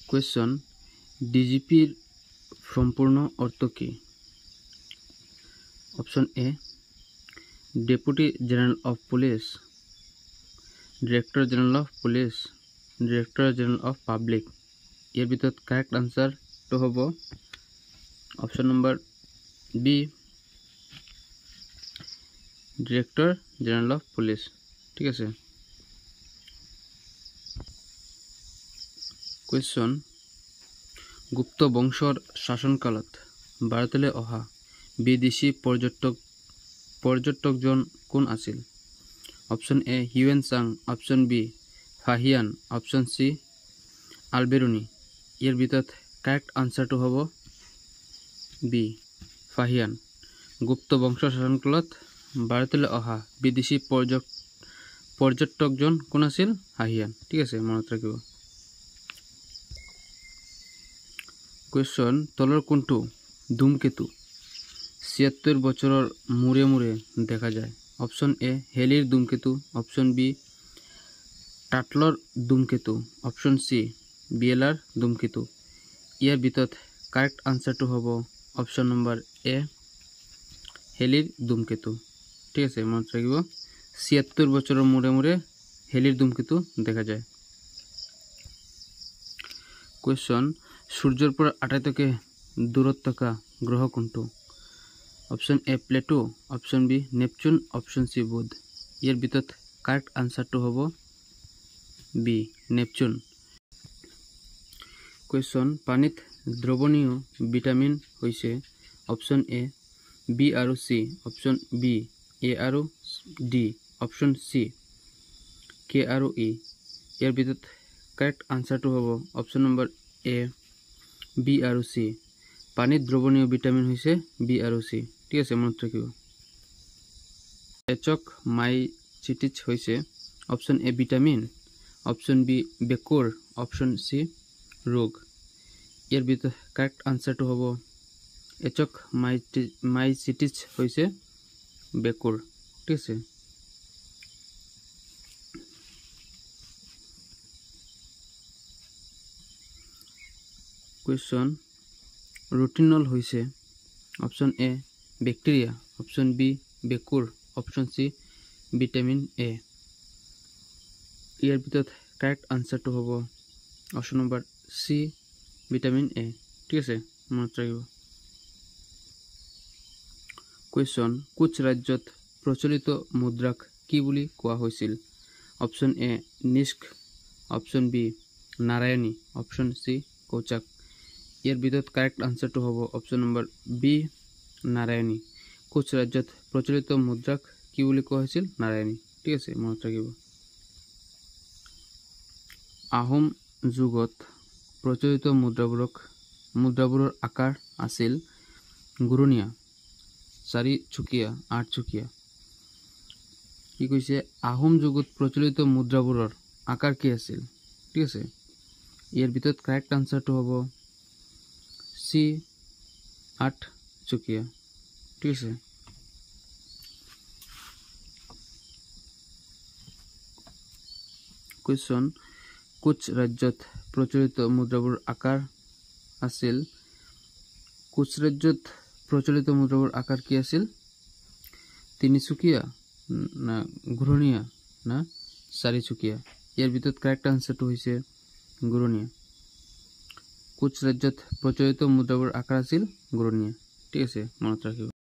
Question ডিজিপির সম্পূর্ণ অর্থ কি? Option A deputy general of police, director general of police, director general of public. এর ভিতৰত কাৰেক্ট আনসাৰটো হব option number B director general of police. ঠিক আছে। কোয়েশ্চন গুপ্ত বংশৰ শাসনকালত ভাৰতলৈ অহা বিদেশী পৰ্যটকজন কোন আছিল? অপশন এ হিউয়েন চাং, অপশন বি ফাহিয়ান, অপশন সি আলবেরুনি। এর ভিতৰত কাৰেক্ট আনসাৰটো হব বি ফাহিয়ান। গুপ্ত বংশ শাসনকালত ভাৰতলৈ অহা বিদেশী পৰ্যটকজন কোন আছিল? ফাহিয়ান। ঠিক আছে, মনত ৰাখিব। কোয়েশ্চন তলৰ কোনটো ধূমকেতু ৭৬ বছৰৰ মূৰে মূৰে দেখা যায়? অপশন এ হেলিৰ ধূমকেতু, অপশন বি টাটলৰ ধূমকেতু, অপশন সি বিয়েলাৰ ধূমকেতু। ইয়াৰ ভিতৰত কাৰেক্ট আনসাৰটো হব অপশন নম্বৰ এ হেলিৰ ধূমকেতু। ঠিক আছে, মনত ৰাখিব। ৭৬ বছৰৰ মূৰে মূৰে হেলিৰ ধূমকেতু দেখা যায়। কোয়েশ্চন সূৰ্যৰ পৰা আটাইতকৈ দূৰত থকা গ্ৰহ কোনটো? Option A Pluto, option B Neptune, option C বুধ। ইয়াৰ ভিতৰত কাৰেক্ট আনসাৰটো হব বি নেপচুন। কোয়েশ্চন পানীত দ্ৰৱণীয় ভিটামিন হৈছে অপশন এ বি আৰু সি, অপশন বি এ আৰু ডি, অপশন সি কে আৰু ই। ইয়াৰ ভিতৰত কাৰেক্ট আনসাৰটো হব অপশন নম্বৰ এ বি আৰু সি। পানীত দ্ৰৱণীয় ভিটামিন হৈছে বি আৰু সি। ঠিক আছে, মনত ৰাখিব। এচক মাইচিটিছ হৈছে option A vitamin, option B বেকুৰ, অপশন সি ৰোগ। ইয়াৰ ভিতৰত কাৰেক্ট আনসাৰটো হব এচক মাইচিটিছ হৈছে বেকুৰ। ঠিক আছে। কোয়েশ্চন ৰুটিনল হৈছে option A bacteria, option B বেকুৰ, অপশন সি ভিটামিন এ। ইয়াৰ ভিতৰত কাৰেক্ট আনসাৰটো হব option number C vitamin A. ঠিক আছে, মনত ৰাখিব। কোয়েশ্চন কোচ ৰাজ্যত প্ৰচলিত মুদ্ৰাক কি বুলি কোৱা হৈছিল? অপশন এ নিষ্ক, option B Narayani, option C কৌচাক। ইয়াৰ ভিতৰত কাৰেক্ট আনসাৰটো হব option number B Narayani. Koch ৰাজ্যত প্ৰচলিত মুদ্ৰাক কি বুলি কোৱা হৈছিল? নাৰায়ণী। ঠিক আছে, মনত ৰাখিব। আহোম যুগত প্ৰচলিত মুদ্ৰাবোৰৰ আকাৰ আছিল ঘূৰণীয়া, 4 চুকীয়া, 8 চুকীয়া। কি কৈছে? আহোম যুগত প্ৰচলিত মুদ্ৰাবোৰৰ আকাৰ কি আছিল? ঠিক আছে। ইয়াৰ ভিতৰত কাৰেক্ট আনসাৰটো হব সি 8 চুকীয়া। ঠিক আছে। কোয়েশ্চন কোচ ৰাজ্যত প্ৰচলিত মুদ্ৰাবোৰৰ আকাৰ আছিল কোচ ৰাজ্যত প্ৰচলিত মুদ্ৰাবোৰৰ আকাৰ কি আছিল? 3 চুকীয়া না ঘূৰণীয়া না 4 চুকীয়া? ইয়াৰ ভিতৰত কাৰেক্ট আনসাৰটো হৈছে ঘূৰণীয়া। কোচ ৰাজ্যত প্ৰচলিত মুদ্ৰাবোৰৰ আকাৰ আছিল ঘূৰণীয়া। ঠিক আছে, মনত ৰাখিব।